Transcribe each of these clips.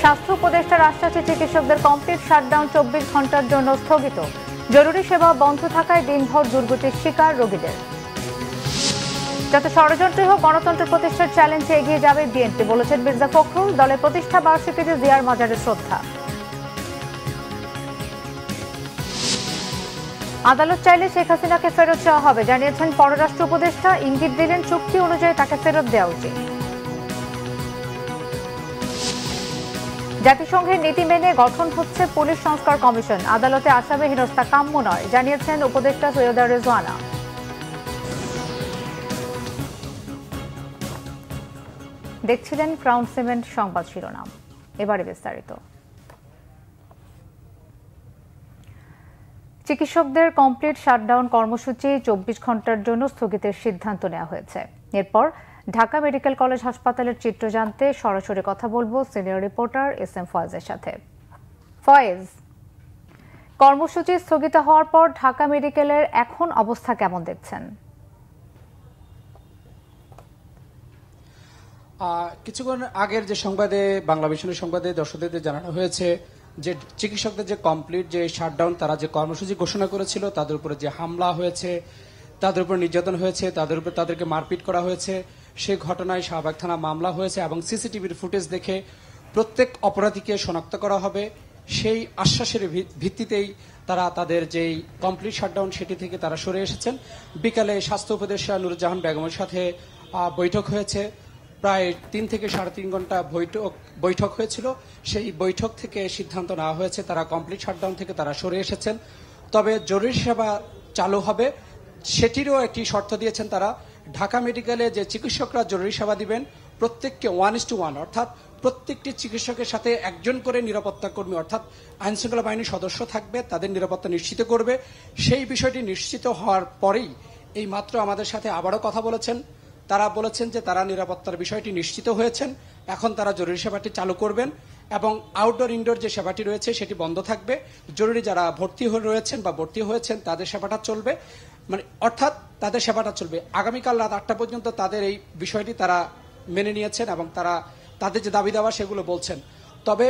স্বাস্থ্য উপদেষ্টার আশ্বাসে চিকিৎসকদের কমপ্লিট শাটডাউন 24 ঘন্টার জন্য স্থগিত। জরুরি সেবা বন্ধ থাকায় দিনভর দুর্গতির শিকার রোগীদের। যত ষড়যন্ত্রই হোক গণতন্ত্র প্রতিষ্ঠার চ্যালেঞ্জে এগিয়ে যাবে বিএনপি, বলেছেন মির্জা ফখরুল। দলের প্রতিষ্ঠা বার্ষিকীতে জিয়ার মাজারে শ্রদ্ধা। আদালত চাইলে শেখ হাসিনাকে ফেরত চাওয়া হবে, জানিয়েছেন পররাষ্ট্র উপদেষ্টা। ইঙ্গিত দিলেন চুক্তি অনুযায়ী তাকে ফেরত দেওয়া উচিত। জাতিসংঘের নীতি মেনে গঠন হচ্ছে পুলিশ সংস্কার কমিশন। আদালতে আসামি হেনস্থা কাম্য নয়, জানিয়েছেন উপদেষ্টা সৈয়দা রেজওয়ানা। দেখছিলেন ক্রাউন সিমেন্ট সংবাদ শিরোনাম, এবারে বিস্তারিত। চিকিৎসকদের কমপ্লিট শাটডাউন কর্মসূচি 24 ঘন্টার জন্য স্থগিতের সিদ্ধান্ত নেওয়া হয়েছে। এরপর ঢাকা মেডিকেল কলেজ হাসপাতালের চিত্র জানতে সরাসরি কথা বলবো সিনিয়র রিপোর্টার এস.এম. ফয়েজের সাথে। ফয়েজ, কর্মসূচি স্থগিত হওয়ার পর ঢাকা মেডিকেলের এখন অবস্থা কেমন দেখছেন? কিছুক্ষণ আগের যে সংবাদে, বাংলা ভিশনের সংবাদে দর্শকদের জানানো হয়েছে যে চিকিৎসকদের যে কমপ্লিট যে শাটডাউন, তারা যে কর্মসূচি ঘোষণা করেছিল, তাদের উপরে যে হামলা হয়েছে, তাদের উপর নির্যাতন হয়েছে, তাদেরকে মারপিট করা হয়েছে, সেই ঘটনায় শাহবাগ থানা মামলা হয়েছে এবং সিসিটিভির ফুটেজ দেখে প্রত্যেক অপরাধীকে শনাক্ত করা হবে। সেই আশ্বাসের ভিত্তিতেই তারা তাদের যেই কমপ্লিট শাটডাউন সেটি থেকে তারা সরে এসেছেন। বিকালে স্বাস্থ্য উপদেষ্টা নুরুজ্জাহান বেগমের সাথে বৈঠক হয়েছে। প্রায় 3 থেকে 3.5 ঘন্টা বৈঠক হয়েছিল। সেই বৈঠক থেকে সিদ্ধান্ত নেওয়া হয়েছে তারা কমপ্লিট শাটডাউন থেকে তারা সরে এসেছেন। তবে জরুরি সেবা চালু হবে, সেটিরও একটি শর্ত দিয়েছেন তারা। ঢাকা মেডিকেলে যে চিকিৎসকরা জরুরি সেবা দিবেন, প্রত্যেককে 1:1, অর্থাৎ প্রত্যেকটি চিকিৎসকের সাথে একজন করে নিরাপত্তা কর্মী অর্থাৎ আইনশৃঙ্খলা বাহিনীর সদস্য থাকবে, তাদের নিরাপত্তা নিশ্চিত করবে। সেই বিষয়টি নিশ্চিত হওয়ার পরেই এই মাত্র আমাদের সাথে আবারও কথা বলেছেন। তারা বলেছেন যে তারা নিরাপত্তার বিষয়টি নিশ্চিত হয়েছেন, এখন তারা জরুরি সেবাটি চালু করবেন এবং আউটডোর ইনডোর যে সেবাটি রয়েছে সেটি বন্ধ থাকবে। জরুরি যারা ভর্তি রয়েছেন বা ভর্তি হয়েছেন তাদের সেবাটা চলবে, অর্থাৎ তাদের সেবাটা চলবে। আগামীকাল রাত 8টা পর্যন্ত তাদের এই বিষয়টি তারা মেনে নিয়েছেন এবং তারা তাদের যে দাবি দাওয়া সেগুলো বলছেন। তবে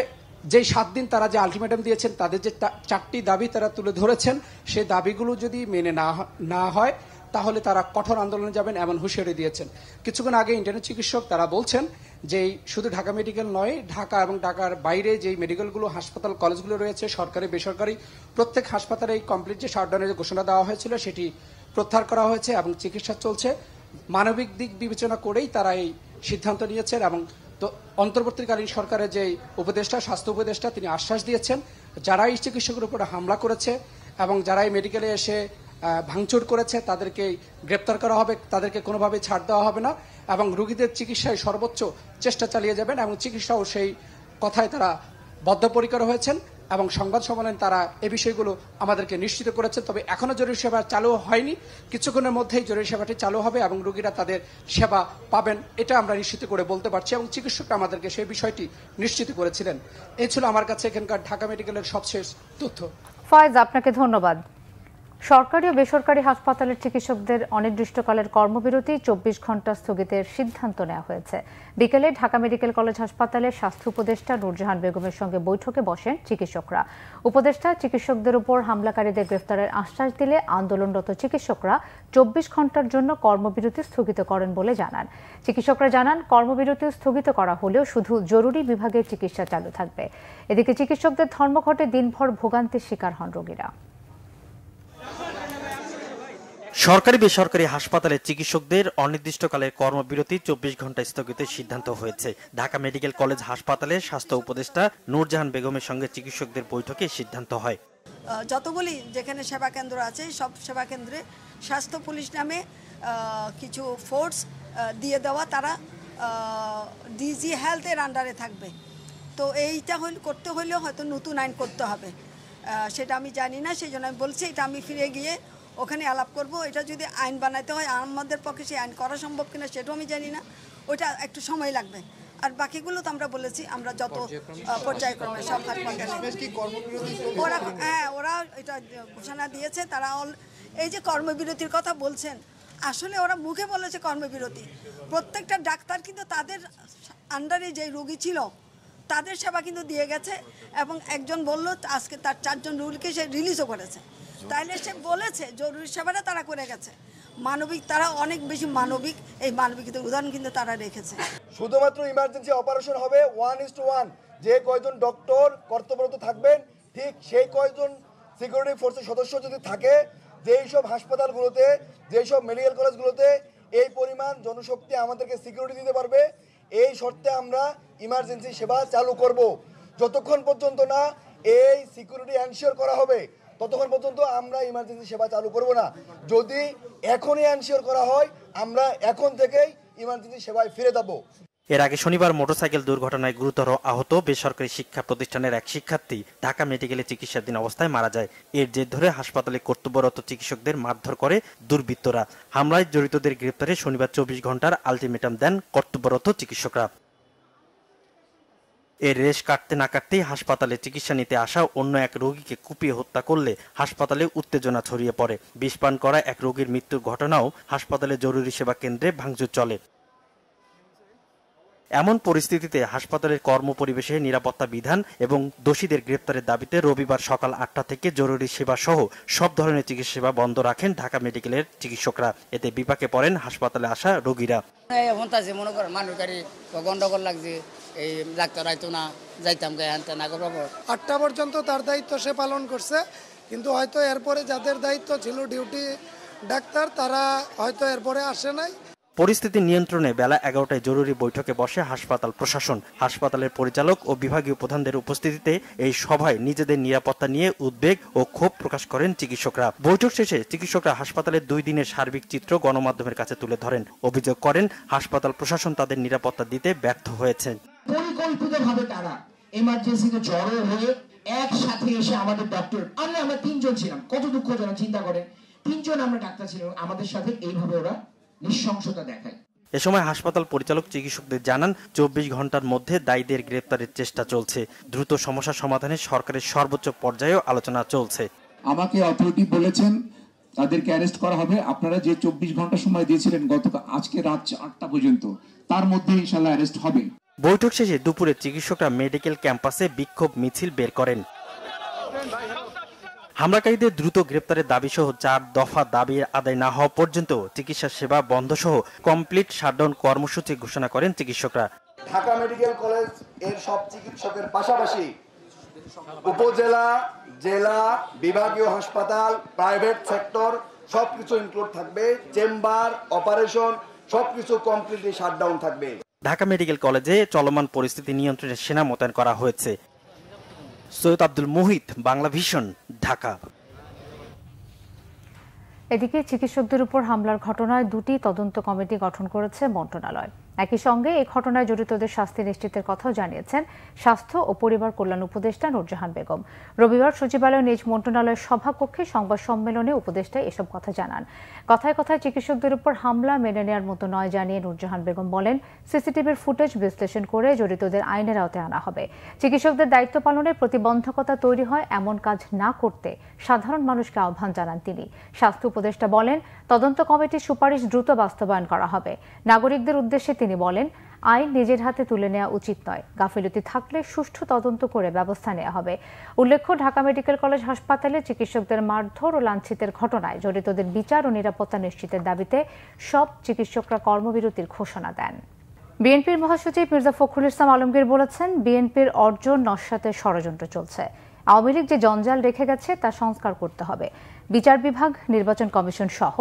যেই 7 দিন তারা যে আলটিমেটাম দিয়েছেন, তাদের যে 4টি দাবি তারা তুলে ধরেছেন, সেই দাবিগুলো যদি মেনে না হয় তাহলে তারা কঠোর আন্দোলনে যাবেন এমন হুঁশিয়ারি দিয়েছেন। কিছুক্ষণ আগে ইন্টার্নি চিকিৎসক তারা বলছেন যে শুধু ঢাকা মেডিকেল নয়, ঢাকা এবং ঢাকার বাইরে যেই মেডিকেলগুলো, হাসপাতাল, কলেজগুলো রয়েছে, সরকারি বেসরকারি প্রত্যেক হাসপাতালে এই কমপ্লিট যে শাটডাউনের যে ঘোষণা দেওয়া হয়েছিল সেটি প্রত্যাহার করা হয়েছে এবং চিকিৎসা চলছে। মানবিক দিক বিবেচনা করেই তারা এই সিদ্ধান্ত নিয়েছেন এবং তো অন্তর্বর্তীকালীন সরকারের যে উপদেষ্টা, স্বাস্থ্য উপদেষ্টা, তিনি আশ্বাস দিয়েছেন যারা এই চিকিৎসকের উপরে হামলা করেছে এবং যারা এই মেডিকেলে এসে ভাঙচুর করেছে তাদেরকে গ্রেপ্তার করা হবে, তাদেরকে কোনোভাবে ছাড় দেওয়া হবে না এবং রোগীদের চিকিৎসায় সর্বোচ্চ চেষ্টা চালিয়ে যাবেন এবং চিকিৎসাও সেই কথায় তারা বদ্ধপরিকর হয়েছেন এবং সংবাদ সম্মেলনে তারা এই বিষয়গুলো আমাদেরকে নিশ্চিত করেছেন। তবে এখনো জরুরি সেবা চালু হয়নি, কিছুক্ষণের মধ্যেই জরুরি সেবাটি চালু হবে এবং রোগীরা তাদের সেবা পাবেন, এটা আমরা নিশ্চিত করে বলতে পারছি এবং চিকিৎসকরা আমাদেরকে সেই বিষয়টি নিশ্চিত করেছিলেন। এই ছিল আমার কাছে এখানকার ঢাকা মেডিকেলের সবশেষ তথ্য। ফয়েজ, আপনাকে ধন্যবাদ। সরকারি ও বেসরকারি হাসপাতালের চিকিৎসকদের অনির্দিষ্টকালের কর্মবিরতি 24 ঘন্টা স্থগিতের সিদ্ধান্ত নেওয়া হয়েছে। বিকেলে ঢাকা মেডিকেল কলেজ হাসপাতালের স্বাস্থ্য উপদেষ্টা নুরজাহান বেগমের সঙ্গে বৈঠকে বসেন চিকিৎসকরা। উপদেষ্টা চিকিৎসকদের উপর হামলাকারীদের গ্রেফতারের আশ্বাস দিলে আন্দোলনরত চিকিৎসকরা 24 ঘন্টার জন্য কর্মবিরতি স্থগিত করেন বলে জানান। চিকিৎসকরা জানান, কর্মবিরতি স্থগিত করা হলেও শুধু জরুরি বিভাগের চিকিৎসা চালু থাকবে। এদিকে চিকিৎসকদের ধর্মঘটে দিনভর ভোগান্তির শিকার হন রোগীরা। সরকারি বেসরকারি হাসপাতালের চিকিৎসকদের অনির্দিষ্টকালের কর্মবিরতি 24 ঘন্টা স্থগিতের সিদ্ধান্ত হয়েছে। ঢাকা মেডিকেল কলেজ হাসপাতালের স্বাস্থ্য উপদেষ্টা নুরজাহান বেগমের সঙ্গে চিকিৎসকদের বৈঠকে সিদ্ধান্ত হয়। যতগুলি যেখানে সেবা কেন্দ্র আছে সব সেবা কেন্দ্রে স্বাস্থ্য পুলিশ নামে কিছু ফোর্স দিয়ে দেওয়া, তারা ডিজি হেলথের আন্ডারে থাকবে। তো এইটা করতে হলেও হয়তো নতুন আইন করতে হবে, সেটা আমি জানি না, সেই জন্য আমি বলছি এটা আমি ফিরে গিয়ে ওখানে আলাপ করব। এটা যদি আইন বানাইতে হয় আমাদের পক্ষে সেই আইন করা সম্ভব কিনা সেটাও আমি জানি না, ওইটা একটু সময় লাগবে। আর বাকিগুলো তো আমরা বলেছি আমরা যত পর্যায়ক্রমে সব হাসপাতালে ওরা এটা ঘোষণা দিয়েছে। তারা এই যে কর্মবিরতির কথা বলছেন, আসলে ওরা মুখে বলেছে কর্মবিরতি, প্রত্যেকটা ডাক্তার কিন্তু তাদের আন্ডারে যে রোগী ছিল তাদের সেবা কিন্তু দিয়ে গেছে এবং একজন বলল আজকে তার 4 জন রুগীকে সে রিলিজও করেছে। তাইলে সে বলেছে জরুরি সেবাটা তারা করে গেছে। মানবিক, তারা অনেক বেশি মানবিক, এই মানবিকতার উদাহরণ কিন্তু তারা রেখেছে। শুধুমাত্র ইমার্জেন্সি অপারেশন হবে 1:1, যে কয়জন ডক্টর কর্তব্যরত থাকবেন ঠিক সেই কয়জন সিকিউরিটি ফোর্সের সদস্য যদি থাকে, যেই সব হাসপাতালগুলোতে, যেই সব মেডিকেল কলেজগুলোতে এই পরিমাণ জনশক্তি আমাদেরকে সিকিউরিটি দিতে পারবে, এই শর্তে আমরা ইমার্জেন্সি সেবা চালু করব। যতক্ষণ পর্যন্ত না এই সিকিউরিটি এনশিওর করা হবে ততক্ষণ পর্যন্ত আমরা ইমার্জেন্সি সেবা চালু করব না। যদি এখনই এনশিওর করা হয় আমরা এখন থেকেই ইমার্জেন্সি সেবায় ফিরে যাব। এর আগে শনিবার মোটরসাইকেল দুর্ঘটনায় গুরুতর আহত বেসরকারি শিক্ষা প্রতিষ্ঠানের এক শিক্ষার্থী ঢাকা মেডিকেলে চিকিৎসাধীন অবস্থায় মারা যায়। এর জের ধরে হাসপাতালে কর্তব্যরত চিকিৎসকদের মারধর করে দুর্বৃত্তরা। হামলায় জড়িতদের গ্রেপ্তারে শনিবার 24 ঘন্টার আলটিমেটাম দেন কর্তব্যরত চিকিৎসকরা। এর রেশ কাটতে না কাটতেই হাসপাতালে চিকিৎসা নিতে আসা অন্য এক রোগীকে কুপিয়ে হত্যা করলে হাসপাতালে উত্তেজনা ছড়িয়ে পড়ে। বিষ পান করা এক রোগীর মৃত্যুর ঘটনাও হাসপাতালে জরুরি সেবা কেন্দ্রে ভাঙচুর চলে। এমন পরিস্থিতিতে হাসপাতালের কর্মপরিবেশে নিরাপত্তা বিধান এবং দোষীদের গ্রেপ্তারের দাবিতে রবিবার সকাল 8টা থেকে জরুরি সেবা সহ সব ধরনের চিকিৎসা সেবা বন্ধ রাখেন ঢাকা মেডিকেলের চিকিৎসকরা। এতে বিপাকে পড়েন হাসপাতালে আসা রোগীরা। মনে করেন মানুষ গাড়ি গন্ডগোল লাগছে, এই ডাক্তার আইতো না, যাইতাম না 8টা পর্যন্ত তার দায়িত্ব সে পালন করছে, কিন্তু হয়তো এরপরে যাদের দায়িত্ব ছিল ডিউটি ডাক্তার, তারা হয়তো এরপরে আসে নাই। পরিস্থিতি নিয়ন্ত্রণে বেলা 11টায় জরুরি বৈঠকে বসে হাসপাতাল প্রশাসন। হাসপাতালের পরিচালক ও বিভাগীয় প্রধানদের উপস্থিতিতে এই সভায় নিজেদের নিরাপত্তা নিয়ে উদ্বেগ ও ক্ষোভ প্রকাশ করেন চিকিৎসকরা। বৈঠক শেষে চিকিৎসকরা হাসপাতালের 2 দিনের সার্বিক চিত্র গণমাধ্যমের কাছে তুলে ধরেন। অভিযোগ করেন হাসপাতাল প্রশাসন তাদের নিরাপত্তা দিতে ব্যর্থ হয়েছে। পরিকল্পিতভাবে তারা এমার্জেন্সিতে জড়ো হয়ে একসাথে এসে আমাদের ডক্টর, আমরা 3 জন ছিলাম, কত দুঃখজনক চিন্তা করেন, 3 জন আমরা ডাক্তার ছিলাম, আমাদের সাথে এইভাবে ওরা নৃশংসতা দেখায়। এ সময় হাসপাতাল পরিচালক চিকিৎসকদের জানান 24 ঘন্টার মধ্যে দায়ীদের গ্রেপ্তারের চেষ্টা চলছে। দ্রুত সমস্যা সমাধানে সরকারের সর্বোচ্চ পর্যায়েও আলোচনা চলছে। আমাকে অথরিটি বলেছেন তাদেরকে অ্যারেস্ট করা হবে। আপনারা যে 24 ঘন্টা সময় দিয়েছিলেন গতকাল আজকে রাত 8টা পর্যন্ত, তার মধ্যে ইনশাআল্লাহ অ্যারেস্ট হবে। বৈঠক শেষে দুপুরে চিকিৎসকরা মেডিকেল ক্যাম্পাসে বিক্ষোভ মিছিল বের করেন। হামলাকারীদের দ্রুত গ্রেপ্তারের দাবি সহ 4 দফা দাবি আদায় না হওয়া পর্যন্ত চিকিৎসা সেবা বন্ধ সহ কমপ্লিট শাটডাউন কর্মসূচি ঘোষণা করেন চিকিৎসকরা। ঢাকা মেডিকেল কলেজ এর সব চিকিৎসকের পাশাপাশি উপজেলা, জেলা, বিভাগীয় হাসপাতাল, প্রাইভেট সেক্টর সবকিছু ইনক্লুড থাকবে। চেম্বার, অপারেশন সবকিছু কমপ্লিটলি শাটডাউন থাকবে। ঢাকা মেডিকেল কলেজে চলমান পরিস্থিতি নিয়ন্ত্রণে সেনা মোতায়েন করা হয়েছে। সৈয়দ আব্দুল মুহিত, বাংলা ভিশন, ঢাকা। এদিকে চিকিৎসকদের উপর হামলার ঘটনায় 2টি তদন্ত কমিটি গঠন করেছে মন্ত্রণালয়। একই সঙ্গে এই ঘটনায় জড়িতদের শাস্তি নিশ্চিতের কথাও জানিয়েছেন স্বাস্থ্য ও পরিবার কল্যাণ উপদেষ্টা নূরজাহান বেগম। রবিবার সচিবালয় নিজ মন্ত্রণালয়ের সভাকক্ষে সংবাদ সম্মেলনে উপদেষ্টা এসব কথা জানান। কথায় কথায় চিকিৎসকদের উপর হামলা মেনে নেওয়ার মতো নয় জানিয়ে নূরজাহান বেগম বলেন, সিসিটিভির ফুটেজ বিশ্লেষণ করে জড়িতদের আইনের আওতায় আনা হবে। চিকিৎসকদের দায়িত্ব পালনে প্রতিবন্ধকতা তৈরি হয় এমন কাজ না করতে সাধারণ মানুষকে আহ্বান জানান তিনি। স্বাস্থ্য উপদেষ্টা বলেন, তদন্ত কমিটির সুপারিশ দ্রুত বাস্তবায়ন করা হবে। নাগরিকদের উদ্দেশ্যে তিনি বলেন, আইন নিজের হাতে তুলে নেওয়া উচিত নয়, গাফিলতি থাকলে সুষ্ঠু তদন্ত করে ব্যবস্থা নেওয়া হবে। উল্লেখ্য, ঢাকা মেডিকেল কলেজ হাসপাতালে চিকিৎসকদের মারধর ও লাঞ্ছিতের ঘটনায় জড়িতদের বিচার ও নিরাপত্তা নিশ্চিতের দাবিতে সব চিকিৎসকরা কর্মবিরতির ঘোষণা দেন। বিএনপির মহাসচিব মির্জা ফখরুল ইসলাম আলমগীর বলেছেন, বিএনপির অর্জন নস্যাতের ষড়যন্ত্র চলছে। আওয়ামী লীগ যে জঞ্জাল রেখে গেছে তা সংস্কার করতে হবে। বিচার বিভাগ, নির্বাচন কমিশন সহ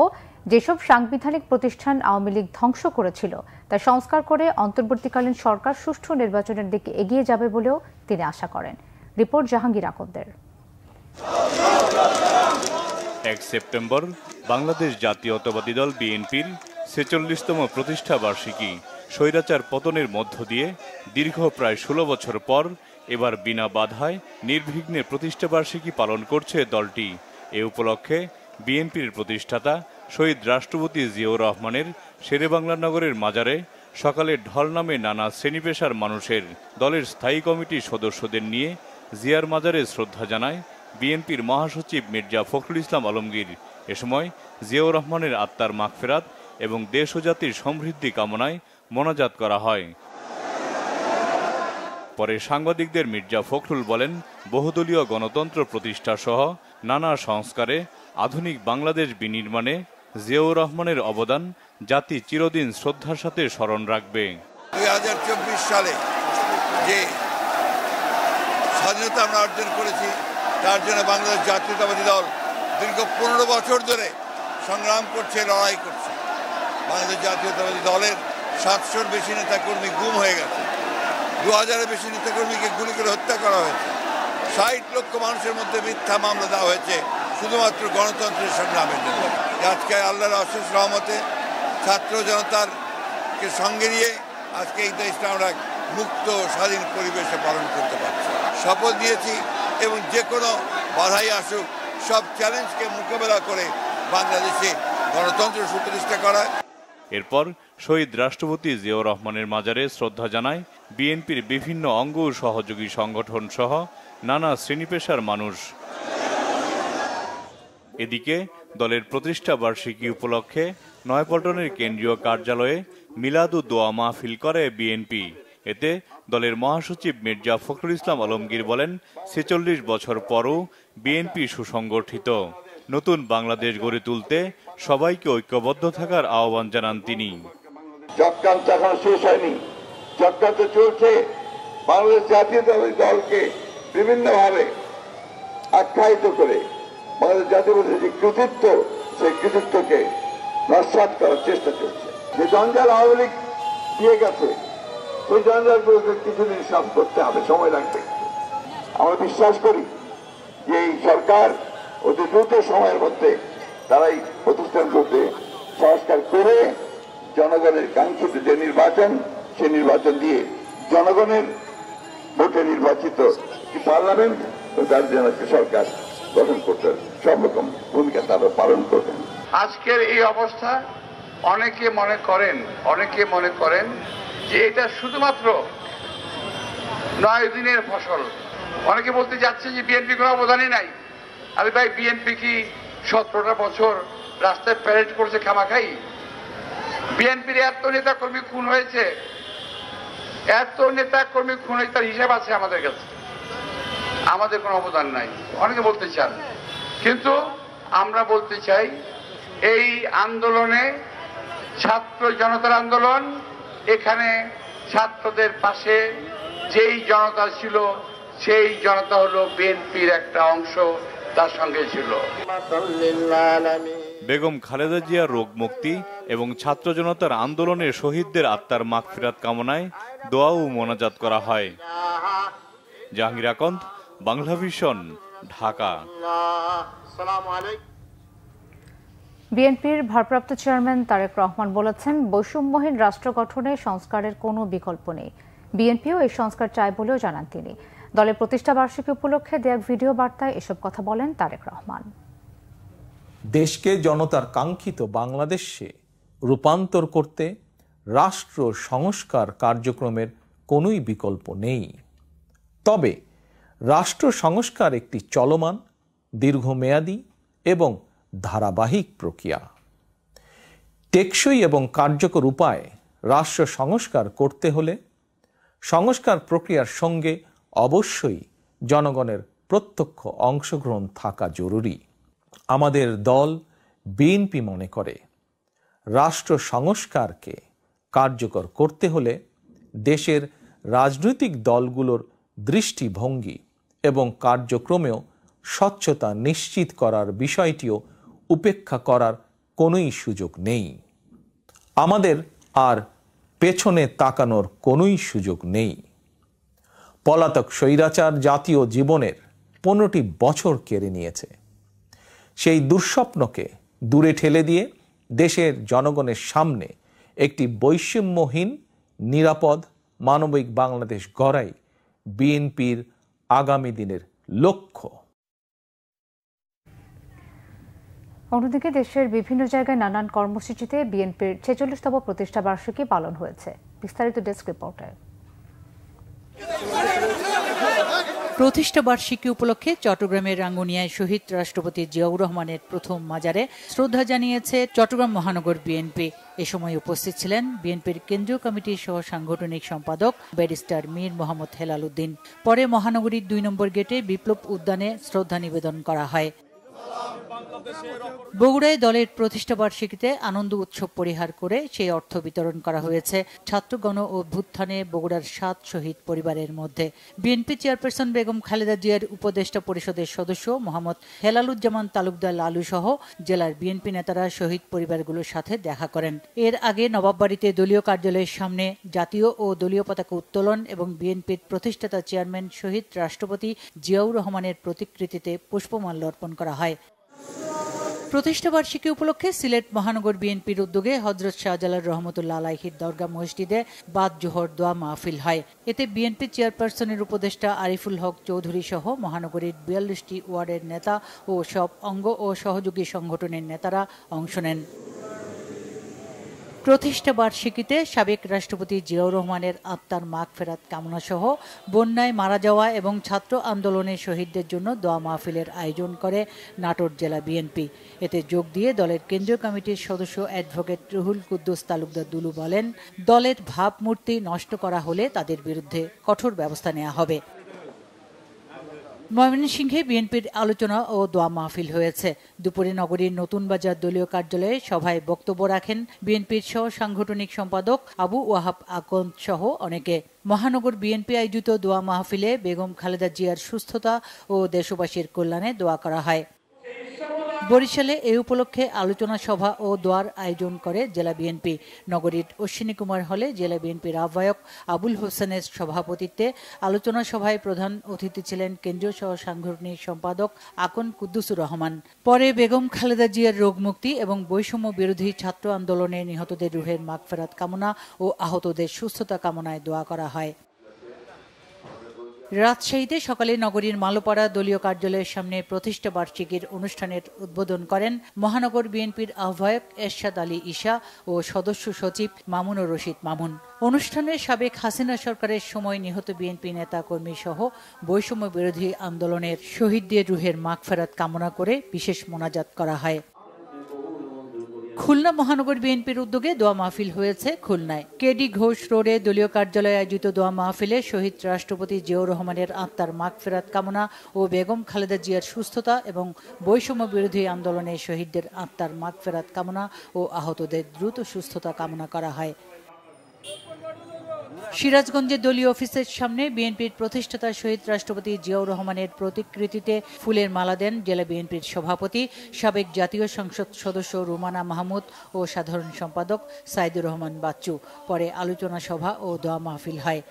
যেসব সাংবিধানিক প্রতিষ্ঠান আওয়ামী লীগ ধ্বংস করেছিল তা সংস্কার করে অন্তর্বর্তীকালীন সরকার সুষ্ঠু নির্বাচনের দিকে এগিয়ে যাবে বলেও তিনি আশা করেন। রিপোর্ট জাহাঙ্গীর আকন্দের। 1 সেপ্টেম্বর বাংলাদেশ জাতীয়তাবাদী দল বিএনপির 46তম প্রতিষ্ঠা বার্ষিকী। স্বৈরাচার পতনের মধ্য দিয়ে দীর্ঘ প্রায় 16 বছর পর এবার বিনা বাধায় নির্বিঘ্নে প্রতিষ্ঠা বার্ষিকী পালন করছে দলটি। এ উপলক্ষে বিএনপির প্রতিষ্ঠাতা শহীদ রাষ্ট্রপতি জিয়াউর রহমানের শেরেবাংলা নগরের মাজারে সকালে ঢল নামে নানা শ্রেণী পেশার মানুষের। দলের স্থায়ী কমিটির সদস্যদের নিয়ে জিয়ার মাজারে শ্রদ্ধা জানায় বিএনপির মহাসচিব মির্জা ফখরুল ইসলাম আলমগীর। এ সময় জিয়াউর রহমানের আত্মার মাগফিরাত এবং দেশ ও জাতির সমৃদ্ধি কামনায় মোনাজাত করা হয়। পরে সাংবাদিকদের মির্জা ফখরুল বলেন, বহুদলীয় গণতন্ত্র প্রতিষ্ঠা সহ নানা সংস্কারে আধুনিক বাংলাদেশ বিনির্মাণে জিয়াউর রহমানের অবদান জাতি চিরদিন শ্রদ্ধার সাথে স্মরণ রাখবে। 2024 সালে যে স্বাধীনতা আমরা অর্জন করেছি তার জন্য বাংলাদেশ জাতীয়তাবাদী দল দীর্ঘ 15 বছর ধরে সংগ্রাম করছে, লড়াই করছে। বাংলাদেশ জাতীয়তাবাদী দলের 700-র বেশি নেতাকর্মী গুম হয়ে গেছে, 2000-এর বেশি নেতাকর্মীকে গুলি করে হত্যা করা হয়েছে, 60 লক্ষ মানুষের মধ্যে মিথ্যা মামলা দেওয়া হয়েছে শুধুমাত্র গণতন্ত্রের সংগ্রামের জন্য। আজকে আল্লাহর অশেষ রহমতে ছাত্র জনতার কে সঙ্গে নিয়ে আজকে এই দেশটা আমরা মুক্ত স্বাধীন পরিবেশে পালন করতে পারছি। শপথ নিয়েছি এবং যে কোনো বাধাই আসুক সব চ্যালেঞ্জকে মোকাবেলা করে বাংলাদেশে গণতন্ত্র সুপ্রতিষ্ঠা করা। এরপর শহীদ রাষ্ট্রপতি জিয়াউর রহমানের মাজারে শ্রদ্ধা জানায় বিএনপির বিভিন্ন অঙ্গ ও সহযোগী সংগঠন সহ নানা শ্রেণী পেশার মানুষ। এদিকে দলের প্রতিষ্ঠা বার্ষিকী উপলক্ষে নয়াপল্টনের কেন্দ্রীয় কার্যালয়ে মিলাদ ও দোয়া মাহফিল করে বিএনপি। এতে দলের মহাসচিব মির্জা ফখরুল ইসলাম আলমগীর বলেন, 46 বছর পরও বিএনপি সুসংগঠিত। নতুন বাংলাদেশ গড়ে তুলতে সবাইকে ঐক্যবদ্ধ থাকার আহ্বান জানান তিনি। চক্রান্ত এখন শেষ হয়নি, চক্রান্ত চলছে। বাংলাদেশ জাতীয়তাবাদী দলকে বিভিন্নভাবে আখ্যায়িত করে বাংলাদেশ জাতীয়তাবাদী যে কৃতিত্ব, সেই কৃতিত্বকে নস্যাৎ করার চেষ্টা চলছে। যে জঞ্জাল আওয়ামী লীগ দিয়ে গেছে সেই জঞ্জালগুলোকে কিছুদিন সাফ করতে হবে, সময় লাগবে। আমরা বিশ্বাস করি যে এই সরকার অতি দ্রুত সময়ের মধ্যে তারাই প্রতিষ্ঠানগুলোতে সংস্কার করে জনগণের কাঙ্ক্ষিত যে নির্বাচন, সেই নির্বাচন দিয়ে জনগণের ভোটে নির্বাচিত পার্লামেন্ট ও তার জন্য সরকার গঠন করতে সর্বরকম ভূমিকা তারা পালন করবেন। আজকের এই অবস্থা অনেকে মনে করেন যে এটা শুধুমাত্র 9 দিনের ফসল। অনেকে বলতে যাচ্ছে যে বিএনপি কোনো অবদানই নাই। আরে ভাই, বিএনপি কি 17টা বছর রাস্তায় প্যারেড করছে খামাখাই? বিএনপির এত নেতা কর্মী খুন হয়েছে, তার হিসাব আছে আমাদের কাছে। আমাদের কোনো অবদান নাই অনেকে বলতে চান, কিন্তু আমরা বলতে চাই এই আন্দোলনে ছাত্র জনতার আন্দোলন, এখানে ছাত্রদের পাশে যেই জনতা ছিল সেই জনতা হলো বিএনপির একটা অংশ, তার সঙ্গে ছিল। বেগম খালেদা জিয়ার রোগ মুক্তি এবং ছাত্র জনতার আন্দোলনে শহীদদের আত্মার মাগফিরাত কামনায় দোয়া ও মোনাজাত করা হয়। জাহাঙ্গীর আকন্দ, বাংলাভিশন, ঢাকা। বিএনপির ভারপ্রাপ্ত চেয়ারম্যান তারেক রহমান বলেছেন, বৈষম্যহীন রাষ্ট্র গঠনে সংস্কারের কোনো বিকল্প নেই। বিএনপিও এই সংস্কার চায় বলেও জানান তিনি। দলের প্রতিষ্ঠা বার্ষিকী উপলক্ষে দেয়া ভিডিও বার্তায় এসব কথা বলেন তারেক রহমান। দেশকে জনতার কাঙ্ক্ষিত বাংলাদেশে রূপান্তর করতে রাষ্ট্র সংস্কার কার্যক্রমের কোনোই বিকল্প নেই। তবে রাষ্ট্র সংস্কার একটি চলমান, দীর্ঘমেয়াদী এবং ধারাবাহিক প্রক্রিয়া। টেকসই এবং কার্যকর উপায়ে রাষ্ট্র সংস্কার করতে হলে সংস্কার প্রক্রিয়ার সঙ্গে অবশ্যই জনগণের প্রত্যক্ষ অংশগ্রহণ থাকা জরুরি। আমাদের দল বিএনপি মনে করে, রাষ্ট্র সংস্কারকে কার্যকর করতে হলে দেশের রাজনৈতিক দলগুলোর দৃষ্টিভঙ্গি এবং কার্যক্রমেও স্বচ্ছতা নিশ্চিত করার বিষয়টিও উপেক্ষা করার কোনোই সুযোগ নেই। আমাদের আর পেছনে তাকানোর কোনোই সুযোগ নেই। পলাতক স্বৈরাচার জাতীয় জীবনের 15টি বছর কেড়ে নিয়েছে। সেই দুঃস্বপ্নকে দূরে ঠেলে দিয়ে দেশের জনগণের সামনে একটি বৈষম্যহীন, নিরাপদ, মানবিক বাংলাদেশ গড়াই বিএনপির আগামী দিনের লক্ষ্য। অন্যদিকে দেশের বিভিন্ন জায়গায় নানান কর্মসূচিতে বিএনপির 46তম প্রতিষ্ঠা বার্ষিকী পালন হয়েছে। বিস্তারিত ডেস্ক রিপোর্টে। প্রতিষ্ঠা বার্ষিকী উপলক্ষে চট্টগ্রামের রাঙ্গুনিয়ায় শহীদ রাষ্ট্রপতি জিয়াউর রহমানের প্রথম মাজারে শ্রদ্ধা জানিয়েছে চট্টগ্রাম মহানগর বিএনপি। এ সময় উপস্থিত ছিলেন বিএনপির কেন্দ্রীয় কমিটির সহ সাংগঠনিক সম্পাদক ব্যারিস্টার মীর মোহাম্মদ হেলাল উদ্দিন। পরে মহানগরীর 2 নম্বর গেটে বিপ্লব উদ্যানে শ্রদ্ধা নিবেদন করা হয়। বগুড়ায় দলের প্রতিষ্ঠাবার্ষিকীতে আনন্দ উৎসব পরিহার করে সেই অর্থ বিতরণ করা হয়েছে ছাত্র গণ অভ্যুত্থানে বগুড়ার 7 শহীদ পরিবারের মধ্যে। বিএনপি চেয়ারপারসন বেগম খালেদা জিয়ার উপদেষ্টা পরিষদের সদস্য মোহাম্মদ হেলালুজ্জামান তালুকদার লালু সহ জেলার বিএনপি নেতারা শহীদ পরিবারগুলোর সাথে দেখা করেন। এর আগে নবাববাড়িতে দলীয় কার্যালয়ের সামনে জাতীয় ও দলীয় পতাকা উত্তোলন এবং বিএনপির প্রতিষ্ঠাতা চেয়ারম্যান শহীদ রাষ্ট্রপতি জিয়াউর রহমানের প্রতিকৃতিতে পুষ্পমাল্য অর্পণ করা হয়। প্রতিষ্ঠাবার্ষিকী উপলক্ষে সিলেট মহানগর বিএনপির উদ্যোগে হযরত শাহজালাল রহমতুল্লাহ আলাইহির দরগা মসজিদে বাদ জোহর দোয়া মাহফিল হয়। এতে বিএনপি চেয়ারপারসনের উপদেষ্টা আরিফুল হক চৌধুরী সহ মহানগরীর 42টি ওয়ার্ডের নেতা ও সব অঙ্গ ও সহযোগী সংগঠনের নেতারা অংশ নেন। প্রতিষ্ঠা বার্ষিকীতে সাবেক রাষ্ট্রপতি জিয়াউর রহমানের আত্মার মাগফিরাত কামনা সহ বন্যায় মারা যাওয়া এবং ছাত্র আন্দোলনের শহীদদের জন্য দোয়া মাহফিলের আয়োজন করে নাটোর জেলা বিএনপি। এতে যোগ দিয়ে দলের কেন্দ্রীয় কমিটির সদস্য অ্যাডভোকেট রুহুল কুদ্দুস তালুকদার দুলু বলেন, দলের ভাবমূর্তি নষ্ট করা হলে তাদের বিরুদ্ধে কঠোর ব্যবস্থা নেওয়া হবে। ময়মনসিংহে বিএনপির আলোচনা ও দোয়া মাহফিল হয়েছে। দুপুরে নগরীর নতুন বাজার দলীয় কার্যালয়ে সভায় বক্তব্য রাখেন বিএনপির সহ সাংগঠনিক সম্পাদক আবু ওয়াহাব আকন সহ অনেকে। মহানগর বিএনপি আয়োজিত দোয়া মাহফিলে বেগম খালেদা জিয়ার সুস্থতা ও দেশবাসীর কল্যাণে দোয়া করা হয়। বরিশালে এ উপলক্ষে আলোচনা সভা ও দোয়ার আয়োজন করে জেলা বিএনপি। নগরীর অশ্বিনী কুমার হলে জেলা বিএনপির আহ্বায়ক আবুল হোসেনের সভাপতিত্বে আলোচনা সভায় প্রধান অতিথি ছিলেন কেন্দ্রীয় সহ সাংগঠনিক সম্পাদক আকন কুদ্দুসুর রহমান। পরে বেগম খালেদা জিয়ার রোগমুক্তি এবং বৈষম্য বিরোধী ছাত্র আন্দোলনে নিহতদের রুহের মাগফিরাত কামনা ও আহতদের সুস্থতা কামনায় দোয়া করা হয়। রাজশাহীতে সকালে নগরীর মালোপাড়া দলীয় কার্যালয়ের সামনে প্রতিষ্ঠা বার্ষিকীর অনুষ্ঠানের উদ্বোধন করেন মহানগর বিএনপির আহ্বায়ক এরশাদ আলী ঈশা ও সদস্য সচিব মামুনুর রশিদ মামুন। অনুষ্ঠানে সাবেক হাসিনা সরকারের সময় নিহত বিএনপি নেতা কর্মী সহ বৈষম্য বিরোধী আন্দোলনের শহীদদের রুহের মাগফিরাত কামনা করে বিশেষ মোনাজাত করা হয়। খুলনা মহানগর বিএনপির উদ্যোগে দোয়া মাহফিল হয়েছে খুলনায়। কেডি ঘোষ রোডে দলীয় কার্যালয়ে আয়োজিত দোয়া মাহফিলে শহীদ রাষ্ট্রপতি জিয়াউর রহমানের আত্মার মাগফিরাত কামনা ও বেগম খালেদা জিয়ার সুস্থতা এবং বৈষম্য বিরোধী আন্দোলনে শহীদদের আত্মার মাগফিরাত কামনা ও আহতদের দ্রুত সুস্থতা কামনা করা হয়। সিরাজগঞ্জের দলীয় অফিসের সামনে বিএনপির প্রতিষ্ঠাতা শহীদ রাষ্ট্রপতি জিয়াউর রহমানের প্রতিকৃতিতে ফুলের মালা দেন জেলা বিএনপির সভাপতি সাবেক জাতীয় সংসদ সদস্য রুমানা মাহমুদ ও সাধারণ সম্পাদক সাইদুর রহমান বাচ্চু। পরে আলোচনা সভা ও দোয়া মাহফিল হয়।